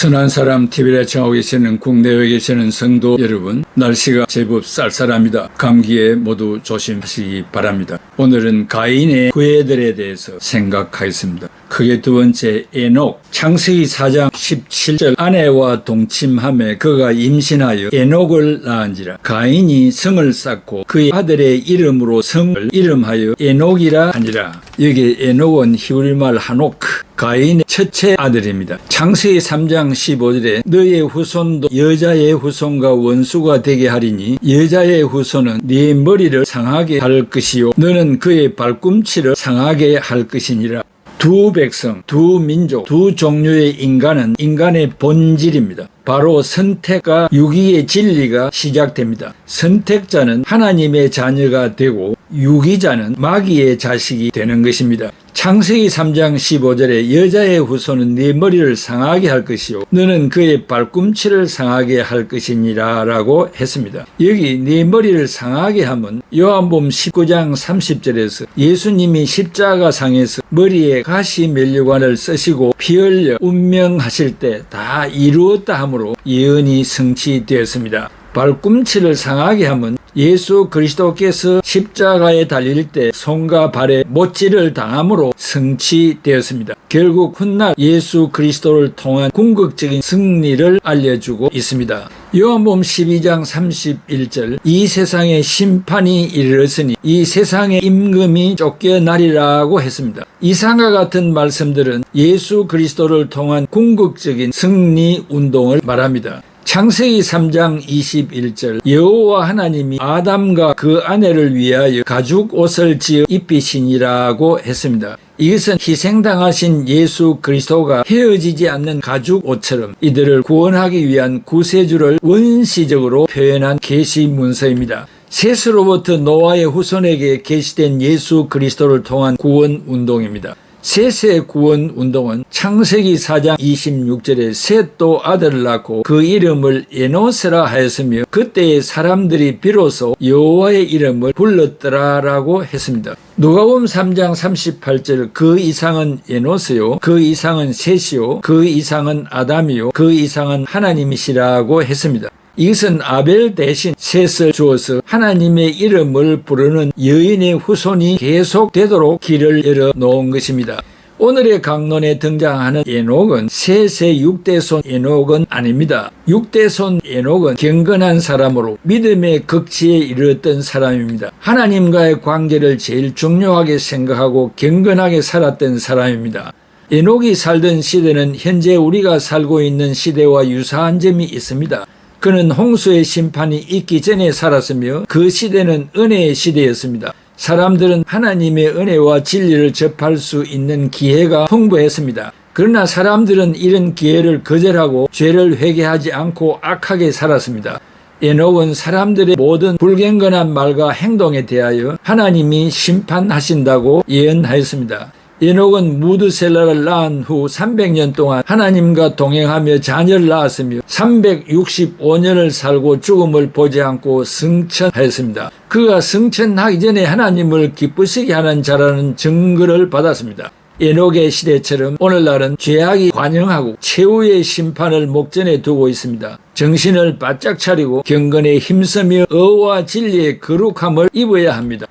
선한 사람 TV를 청하고 계시는 국내외에 계시는 성도 여러분, 날씨가 제법 쌀쌀합니다. 감기에 모두 조심하시기 바랍니다. 오늘은 가인의 후예들에 대해서 생각하겠습니다. 크게 두 번째, 에녹. 창세기 4장 17절, 아내와 동침하며 그가 임신하여 에녹을 낳은지라. 가인이 성을 쌓고 그의 아들의 이름으로 성을 이름하여 에녹이라 하니라. 여기 에녹은 히브리말 하노크, 가인의 첫째 아들입니다. 창세기 3장 15절에 너의 후손도 여자의 후손과 원수가 되게 하리니 여자의 후손은 네 머리를 상하게 할 것이요 너는 그의 발꿈치를 상하게 할 것이니라. 두 백성, 두 민족, 두 종류의 인간은 인간의 본질입니다. 바로 선택과 유기의 진리가 시작됩니다. 선택자는 하나님의 자녀가 되고 유기자는 마귀의 자식이 되는 것입니다. 창세기 3장 15절에 여자의 후손은 네 머리를 상하게 할 것이요 너는 그의 발꿈치를 상하게 할 것이니라 라고 했습니다. 여기 네 머리를 상하게 하면 요한복음 19장 30절에서 예수님이 십자가상에서 머리에 가시 면류관을 쓰시고 피 흘려 운명하실 때 다 이루었다 하므로 예언이 성취되었습니다. 발꿈치를 상하게 하면 예수 그리스도께서 십자가에 달릴 때 손과 발에 못질을 당함으로 성취되었습니다. 결국 훗날 예수 그리스도를 통한 궁극적인 승리를 알려주고 있습니다. 요한복음 12장 31절, 이 세상에 심판이 이르렀으니 이 세상의 임금이 쫓겨나리라고 했습니다. 이상과 같은 말씀들은 예수 그리스도를 통한 궁극적인 승리 운동을 말합니다. 창세기 3장 21절, 여호와 하나님이 아담과 그 아내를 위하여 가죽 옷을 지어 입히시니라고 했습니다. 이것은 희생당하신 예수 그리스도가 헤어지지 않는 가죽 옷처럼 이들을 구원하기 위한 구세주를 원시적으로 표현한 계시 문서입니다. 셋으로부터 노아의 후손에게 계시된 예수 그리스도를 통한 구원 운동입니다. 셋의 구원 운동은 창세기 4장 26절에 셋도 아들을 낳고 그 이름을 에노스라 하였으며 그때의 사람들이 비로소 여호와의 이름을 불렀더라라고 했습니다. 누가복음 3장 38절, 그 이상은 에노스요 그 이상은 셋이요 그 이상은 아담이요 그 이상은 하나님이시라고 했습니다. 이것은 아벨 대신 셋을 주어서 하나님의 이름을 부르는 여인의 후손이 계속되도록 길을 열어 놓은 것입니다. 오늘의 강론에 등장하는 에녹은 셋의 6대손 에녹은 아닙니다. 6대손 에녹은 경건한 사람으로 믿음의 극치에 이르렀던 사람입니다. 하나님과의 관계를 제일 중요하게 생각하고 경건하게 살았던 사람입니다. 에녹이 살던 시대는 현재 우리가 살고 있는 시대와 유사한 점이 있습니다. 그는 홍수의 심판이 있기 전에 살았으며 그 시대는 은혜의 시대였습니다. 사람들은 하나님의 은혜와 진리를 접할 수 있는 기회가 풍부했습니다. 그러나 사람들은 이런 기회를 거절하고 죄를 회개하지 않고 악하게 살았습니다. 에녹은 사람들의 모든 불경건한 말과 행동에 대하여 하나님이 심판하신다고 예언하였습니다. 에녹은 무드셀라를 낳은 후 300년 동안 하나님과 동행하며 자녀를 낳았으며 365년을 살고 죽음을 보지 않고 승천하였습니다. 그가 승천하기 전에 하나님을 기쁘시게 하는 자라는 증거를 받았습니다. 에녹의 시대처럼 오늘날은 죄악이 관영하고 최후의 심판을 목전에 두고 있습니다. 정신을 바짝 차리고 경건에 힘쓰며 의와 진리의 거룩함을 입어야 합니다.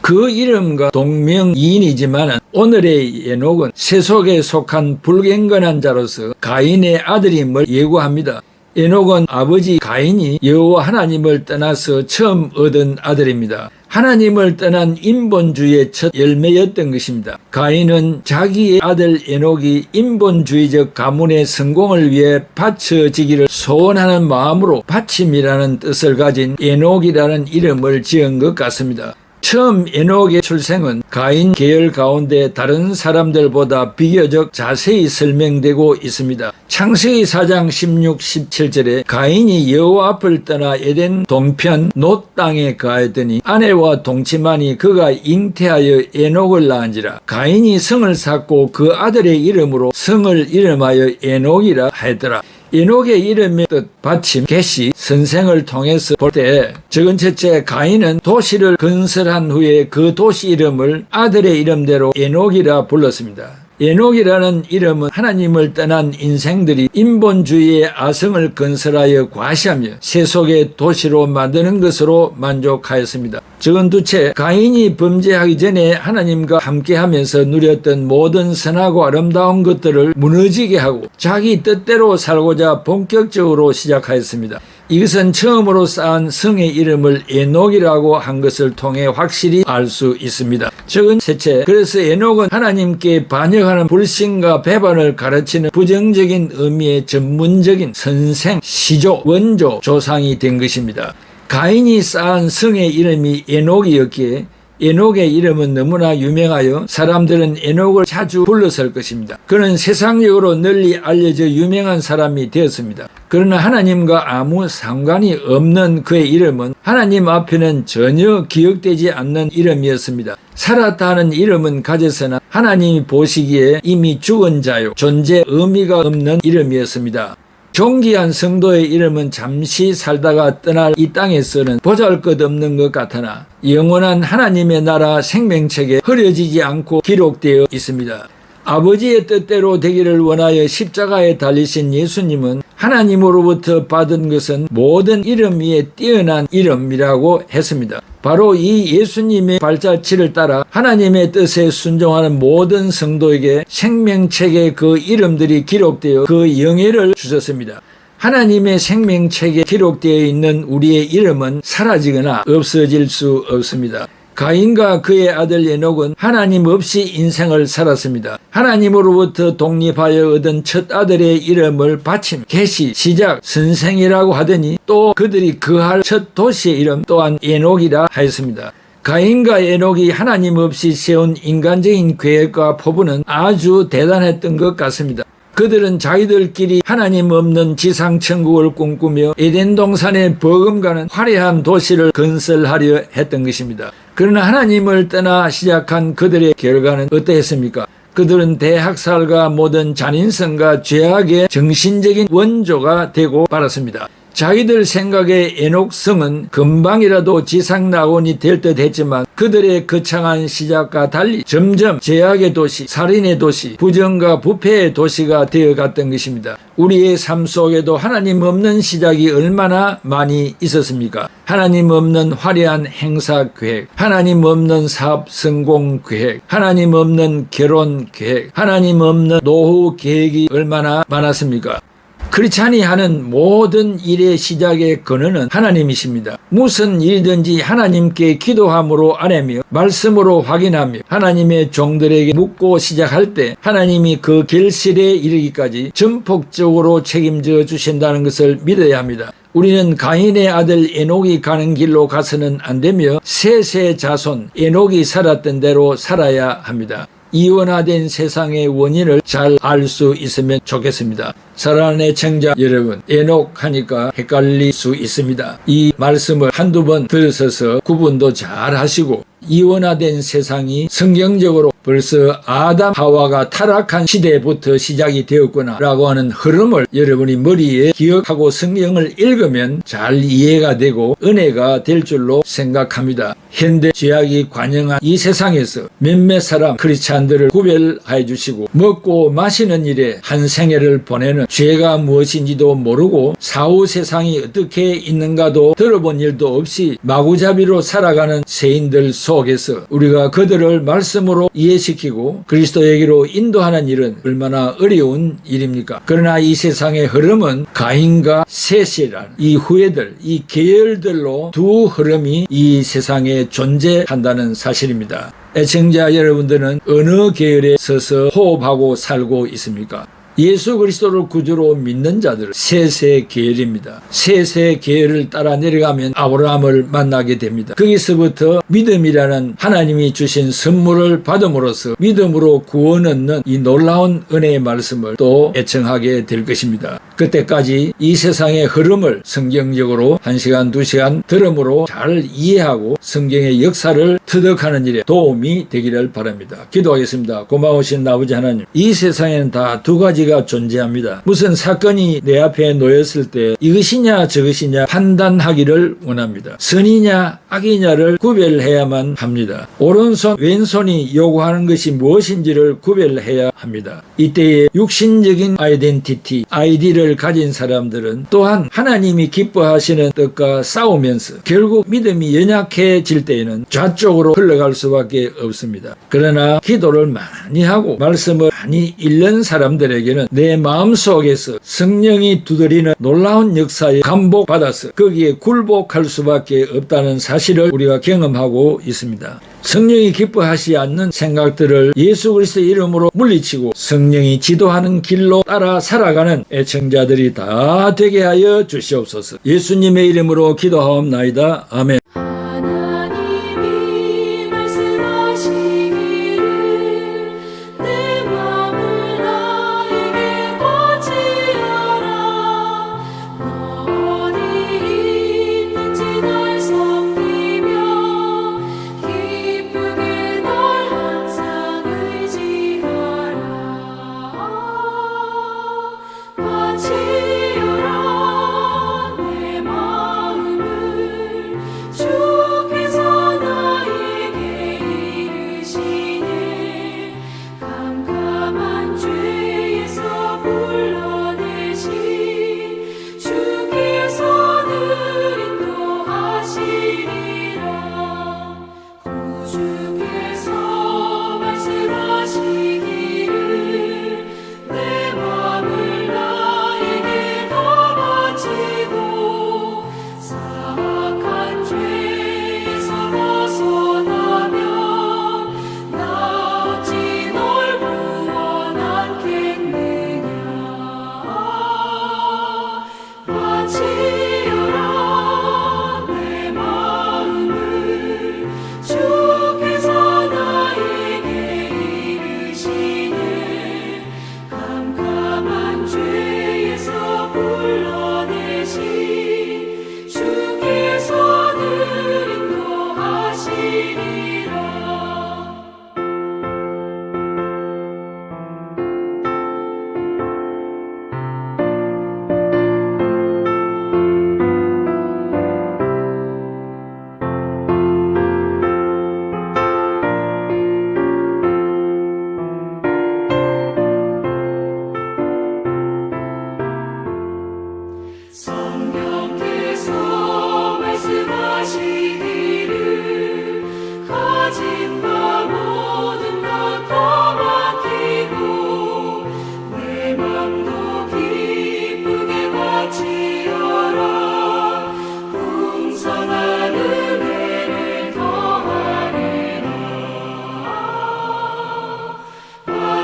그 이름과 동명이인이지만 오늘의 에녹은 세속에 속한 불경건한 자로서 가인의 아들임을 예고합니다. 에녹은 아버지 가인이 여호와 하나님을 떠나서 처음 얻은 아들입니다. 하나님을 떠난 인본주의의 첫 열매였던 것입니다. 가인은 자기의 아들 에녹이 인본주의적 가문의 성공을 위해 바쳐지기를 소원하는 마음으로 받침이라는 뜻을 가진 에녹이라는 이름을 지은 것 같습니다. 처음 에녹의 출생은 가인 계열 가운데 다른 사람들보다 비교적 자세히 설명되고 있습니다. 창세기 4장 16, 17절에 가인이 여호와 앞을 떠나 에덴 동편 놋 땅에 가했더니 아내와 동침하니 그가 잉태하여 에녹을 낳은지라. 가인이 성을 쌓고 그 아들의 이름으로 성을 이름하여 에녹이라 하였더라. 에녹의 이름의 뜻 받침, 계시, 선생을 통해서 볼 때 적은 첫째 가인은 도시를 건설한 후에 그 도시 이름을 아들의 이름대로 에녹이라 불렀습니다. 에녹이라는 이름은 하나님을 떠난 인생들이 인본주의의 아성을 건설하여 과시하며 세속의 도시로 만드는 것으로 만족하였습니다. 적은 두째, 가인이 범죄하기 전에 하나님과 함께하면서 누렸던 모든 선하고 아름다운 것들을 무너지게 하고 자기 뜻대로 살고자 본격적으로 시작하였습니다. 이것은 처음으로 쌓은 성의 이름을 에녹이라고 한 것을 통해 확실히 알 수 있습니다. 적은 셋째, 그래서 에녹은 하나님께 반역하는 불신과 배반을 가르치는 부정적인 의미의 전문적인 선생, 시조, 원조, 조상이 된 것입니다. 가인이 쌓은 성의 이름이 에녹이었기에 에녹의 이름은 너무나 유명하여 사람들은 에녹을 자주 불렀을 것입니다. 그는 세상적으로 널리 알려져 유명한 사람이 되었습니다. 그러나 하나님과 아무 상관이 없는 그의 이름은 하나님 앞에는 전혀 기억되지 않는 이름이었습니다. 살았다 하는 이름은 가졌으나 하나님이 보시기에 이미 죽은 자요, 존재 의미가 없는 이름이었습니다. 존귀한 성도의 이름은 잠시 살다가 떠날 이 땅에서는 보잘것없는 것 같으나 영원한 하나님의 나라 생명책에 흐려지지 않고 기록되어 있습니다. 아버지의 뜻대로 되기를 원하여 십자가에 달리신 예수님은 하나님으로부터 받은 것은 모든 이름 위에 뛰어난 이름이라고 했습니다. 바로 이 예수님의 발자취를 따라 하나님의 뜻에 순종하는 모든 성도에게 생명책에 그 이름들이 기록되어 그 영예를 주셨습니다. 하나님의 생명책에 기록되어 있는 우리의 이름은 사라지거나 없어질 수 없습니다. 가인과 그의 아들 에녹은 하나님 없이 인생을 살았습니다. 하나님으로부터 독립하여 얻은 첫 아들의 이름을 받침, 계시, 시작, 선생이라고 하더니 또 그들이 거할 첫 도시의 이름 또한 에녹이라 하였습니다. 가인과 에녹이 하나님 없이 세운 인간적인 계획과 포부는 아주 대단했던 것 같습니다. 그들은 자기들끼리 하나님 없는 지상천국을 꿈꾸며 에덴 동산에 버금가는 화려한 도시를 건설하려 했던 것입니다. 그러나 하나님을 떠나 시작한 그들의 결과는 어떠했습니까? 그들은 대학살과 모든 잔인성과 죄악의 정신적인 원조가 되고 말았습니다. 자기들 생각에 에녹성은 금방이라도 지상낙원이 될 듯 했지만 그들의 거창한 시작과 달리 점점 죄악의 도시, 살인의 도시, 부정과 부패의 도시가 되어갔던 것입니다. 우리의 삶 속에도 하나님 없는 시작이 얼마나 많이 있었습니까? 하나님 없는 화려한 행사 계획, 하나님 없는 사업 성공 계획, 하나님 없는 결혼 계획, 하나님 없는 노후 계획이 얼마나 많았습니까? 크리스찬이 하는 모든 일의 시작의 근원은 하나님이십니다. 무슨 일이든지 하나님께 기도함으로 아뢰며 말씀으로 확인하며 하나님의 종들에게 묻고 시작할 때 하나님이 그 결실에 이르기까지 전폭적으로 책임져 주신다는 것을 믿어야 합니다. 우리는 가인의 아들 에녹이 가는 길로 가서는 안 되며 셋의 자손 에녹이 살았던 대로 살아야 합니다. 이원화된 세상의 원인을 잘 알 수 있으면 좋겠습니다. 사랑하는 애청자 여러분, 에녹 하니까 헷갈릴 수 있습니다. 이 말씀을 한두 번 들으셔서 구분도 잘 하시고 이원화된 세상이 성경적으로 벌써 아담 하와가 타락한 시대부터 시작이 되었구나 라고 하는 흐름을 여러분이 머리에 기억하고 성경을 읽으면 잘 이해가 되고 은혜가 될 줄로 생각합니다. 현대 죄악이 관영한 이 세상에서 몇몇 사람 크리스찬들을 구별해 주시고 먹고 마시는 일에 한 생애를 보내는 죄가 무엇인지도 모르고 사후 세상이 어떻게 있는가도 들어본 일도 없이 마구잡이로 살아가는 세인들 속에서 우리가 그들을 말씀으로 이해시키고 그리스도에게로 인도하는 일은 얼마나 어려운 일입니까? 그러나 이 세상의 흐름은 가인과 셋이라는 이 후예들, 이 계열들로 두 흐름이 이 세상에 존재한다는 사실입니다. 애청자 여러분들은 어느 계열에 서서 호흡하고 살고 있습니까? 예수 그리스도를 구주로 믿는 자들은 셋의 계열입니다. 셋의 계열을 따라 내려가면 아브라함을 만나게 됩니다. 거기서부터 믿음이라는 하나님이 주신 선물을 받음으로써 믿음으로 구원 얻는 이 놀라운 은혜의 말씀을 또 애청하게 될 것입니다. 그때까지 이 세상의 흐름을 성경적으로 1시간, 2시간 들음으로 잘 이해하고 성경의 역사를 터득하는 일에 도움이 되기를 바랍니다. 기도하겠습니다. 고마우신 아버지 하나님, 이 세상에는 다 두 가지가 가지가 존재합니다. 무슨 사건이 내 앞에 놓였을 때 이것이냐 저것이냐 판단하기를 원합니다. 선이냐 악이냐를 구별해야만 합니다. 오른손 왼손이 요구하는 것이 무엇인지를 구별해야 합니다. 이때에 육신적인 아이덴티티, 아이디를 가진 사람들은 또한 하나님이 기뻐하시는 뜻과 싸우면서 결국 믿음이 연약해질 때에는 좌쪽으로 흘러갈 수밖에 없습니다. 그러나 기도를 많이 하고 말씀을 많이 읽는 사람들에게는 내 마음속에서 성령이 두드리는 놀라운 역사에 감복받아서 거기에 굴복할 수밖에 없다는 사실을 우리가 경험하고 있습니다. 성령이 기뻐하지 않는 생각들을 예수 그리스도의 이름으로 물리치고 성령이 지도하는 길로 따라 살아가는 애청자들이 다 되게 하여 주시옵소서. 예수님의 이름으로 기도하옵나이다. 아멘.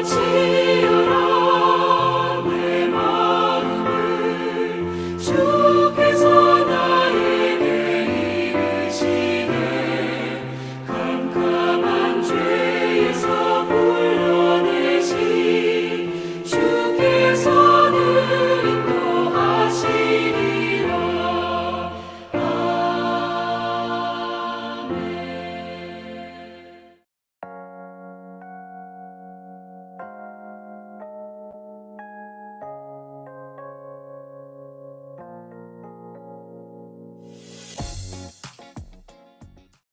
같이